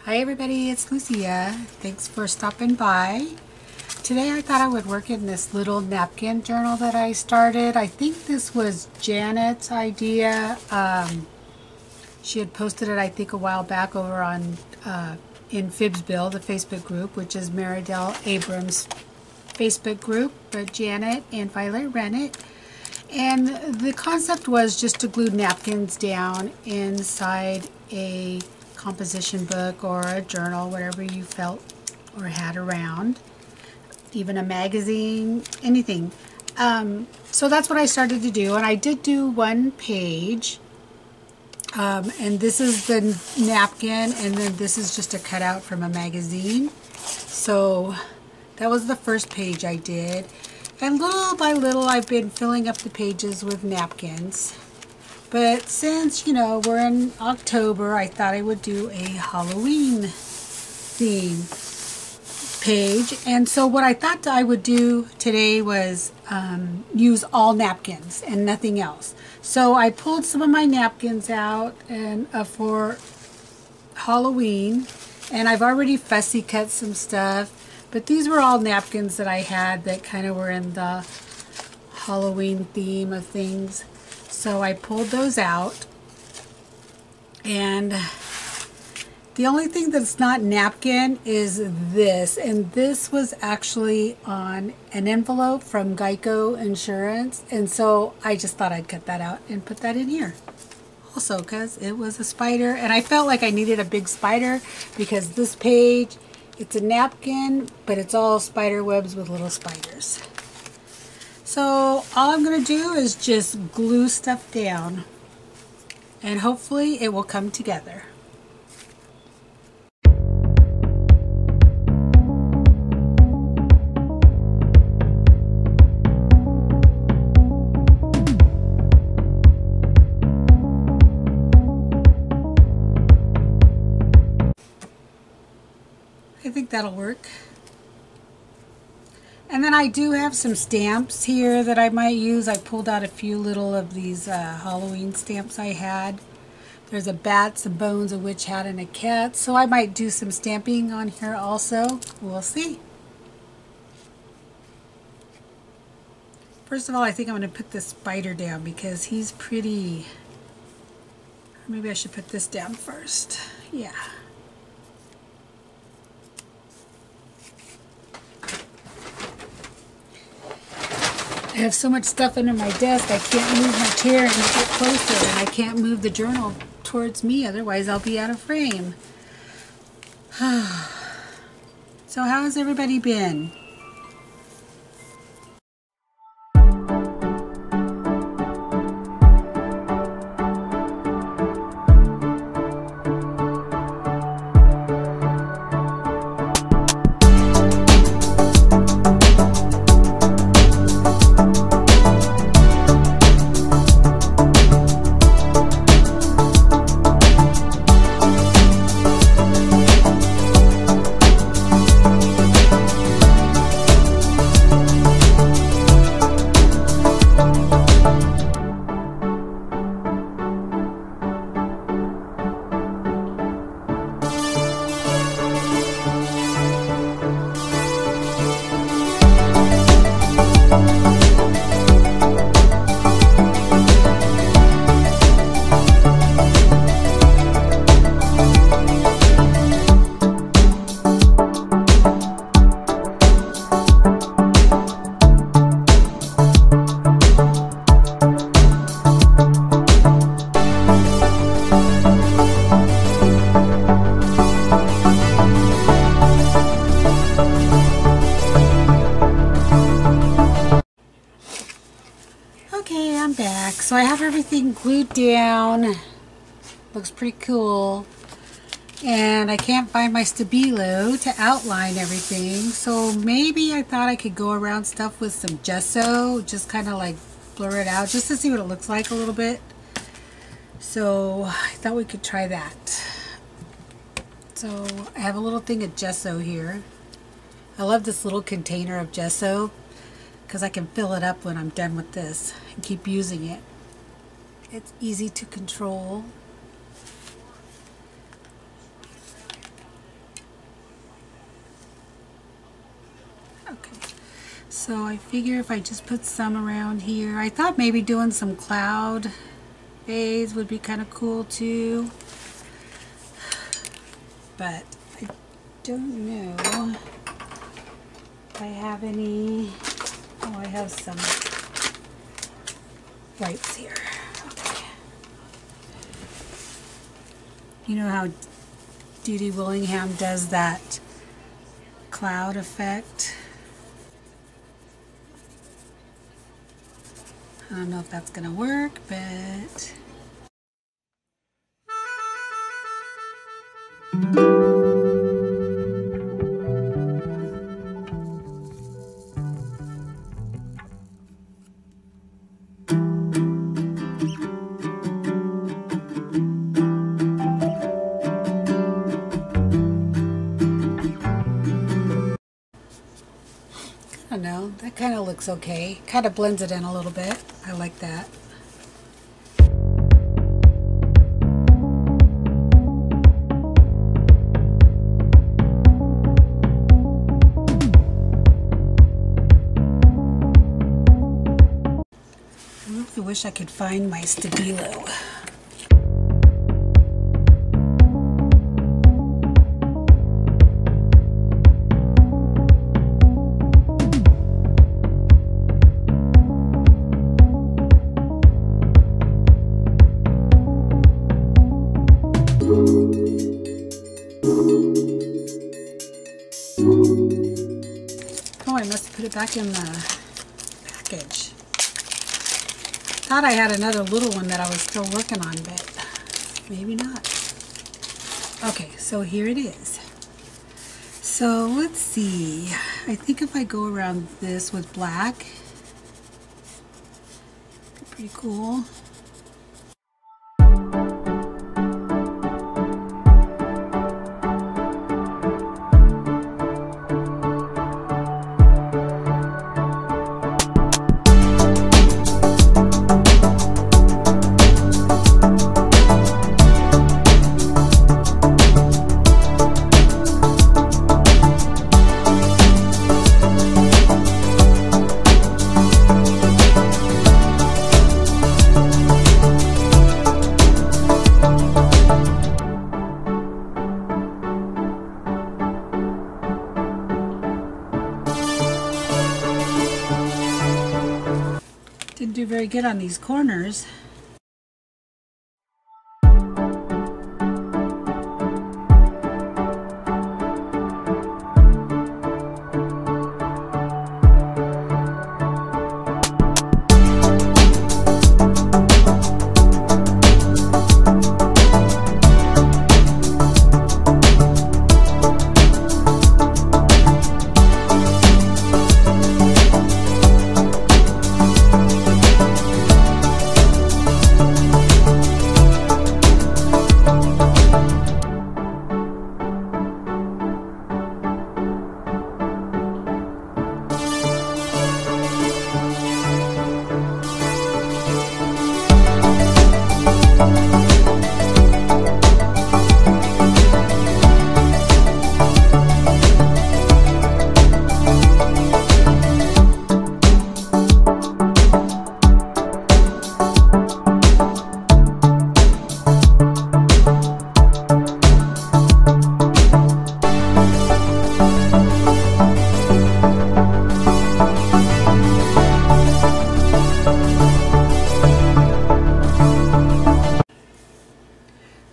Hi everybody, it's Lucia. Thanks for stopping by. Today I thought I would work in this little napkin journal that I started. I think this was Janet's idea. She had posted it I think a while back over on in Fibsville, the Facebook group, which is Maridel Abrams' Facebook group, but Janet and Violet ran it. And the concept was just to glue napkins down inside a composition book or a journal, whatever you felt or had around, even a magazine, anything. So that's what I started to do, and I did do one page, and this is the napkin, and then this is just a cutout from a magazine. So that was the first page I did, and little by little I've been filling up the pages with napkins. But since, you know, we're in October, I thought I would do a Halloween theme page. And so what I thought I would do today was use all napkins and nothing else. So I pulled some of my napkins out and for Halloween, and I've already fussy cut some stuff. But these were all napkins that I had that kind of were in the Halloween theme of things. So I pulled those out, and the only thing that's not napkin is this, and this was actually on an envelope from Geico Insurance, and so I just thought I'd cut that out and put that in here. Also, because it was a spider, and I felt like I needed a big spider because this page, it's a napkin, but it's all spider webs with little spiders. So all I'm going to do is just glue stuff down, and hopefully it will come together. I think that'll work. And then I do have some stamps here that I might use. I pulled out a few little of these Halloween stamps I had. There's a bat, some bones, a witch hat, and a cat. So I might do some stamping on here also. We'll see. First of all, I think I'm going to put this spider down because he's pretty... Maybe I should put this down first. Yeah. I have so much stuff under my desk, I can't move my chair and get closer, and I can't move the journal towards me, otherwise I'll be out of frame. So how has everybody been? Okay, I'm back. So I have everything glued down. Looks pretty cool. And I can't find my Stabilo to outline everything. So maybe I thought I could go around stuff with some gesso. Just kind of like blur it out just to see what it looks like a little bit. So I thought we could try that. So I have a little thing of gesso here. I love this little container of gesso because I can fill it up when I'm done with this and keep using it. It's easy to control. Okay, so I figure if I just put some around here, I thought maybe doing some cloud bays would be kind of cool too, but I don't know if I have any. Oh, I have some whites here. Okay. You know how Dee Dee Willingham does that cloud effect? I don't know if that's gonna work, but I don't know, that kind of looks okay. Kind of blends it in a little bit. I like that. I really wish I could find my Stabilo. Oh, I must have put it back in the package. Thought I had another little one that I was still working on, but maybe not. Okay, so here it is. So let's see. I think if I go around this with black, it'd be pretty cool. Didn't do very good on these corners.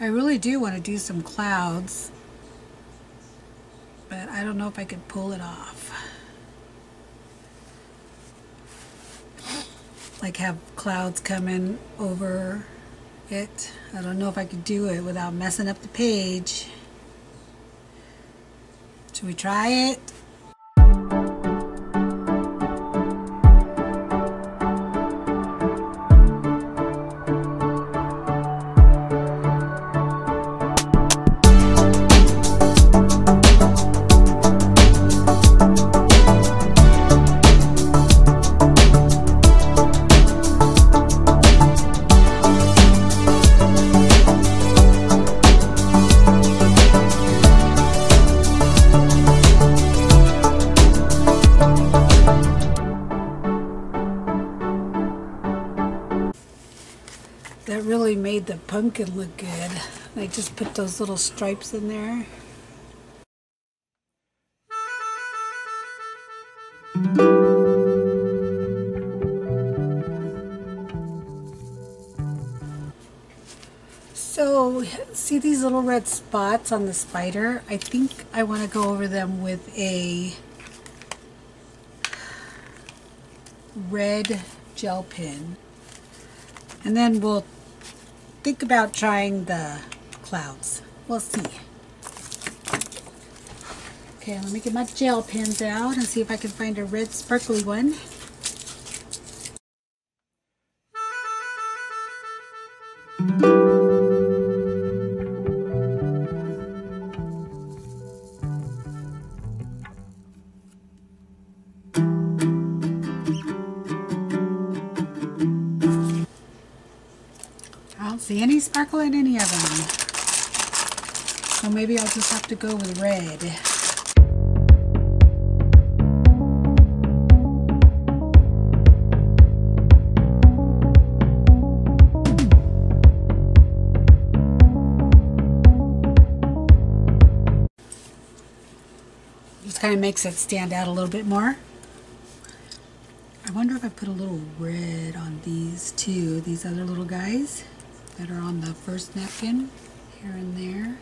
I really do want to do some clouds, but I don't know if I could pull it off. Like have clouds coming over it. I don't know if I could do it without messing up the page. Should we try it? made the pumpkin look good. I just put those little stripes in there. So, see these little red spots on the spider? I think I want to go over them with a red gel pen. And then we'll think about trying the clouds. We'll see. Okay, let me get my gel pens out and see if I can find a red sparkly one. I don't see any sparkle in any of them. So maybe I'll just have to go with red. Just kind of makes it stand out a little bit more. I wonder if I put a little red on these too, these other little guys that are on the first napkin, here and there.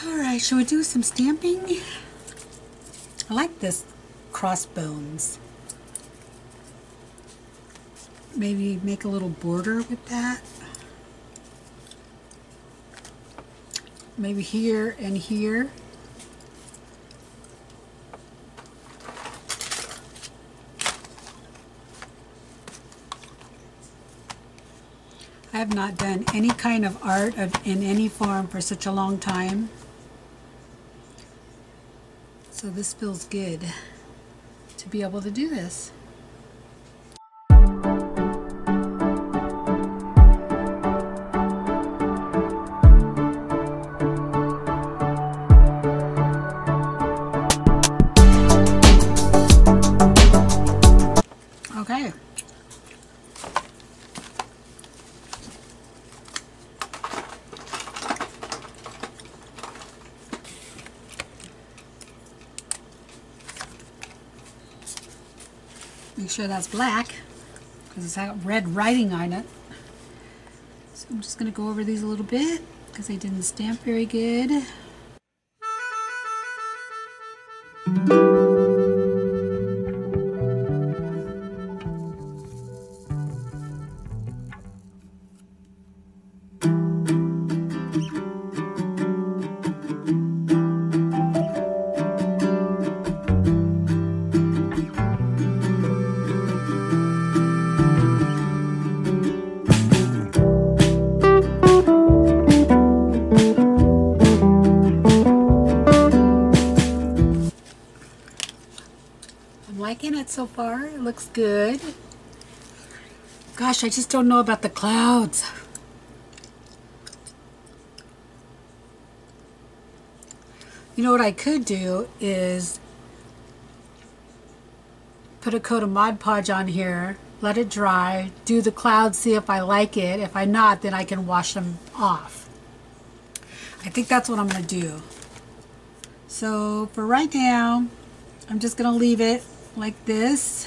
Alright, shall we do some stamping? I like this crossbones. Maybe make a little border with that. Maybe here and here. I have not done any kind of art in any form for such a long time. So this feels good to be able to do this. Okay. Make sure that's black because it's got red writing on it. So I'm just going to go over these a little bit because they didn't stamp very good. Liking it so far. It looks good. Gosh, I just don't know about the clouds. You know what I could do is put a coat of Mod Podge on here, let it dry, do the clouds, see if I like it. If I'm not, then I can wash them off. I think that's what I'm going to do. So for right now, I'm just going to leave it like this.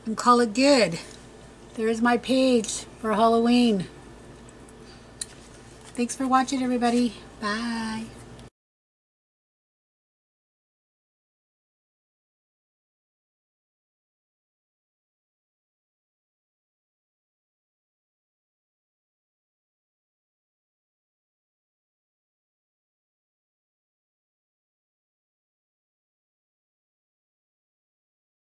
And call it good. There's my page for Halloween. Thanks for watching, everybody. Bye.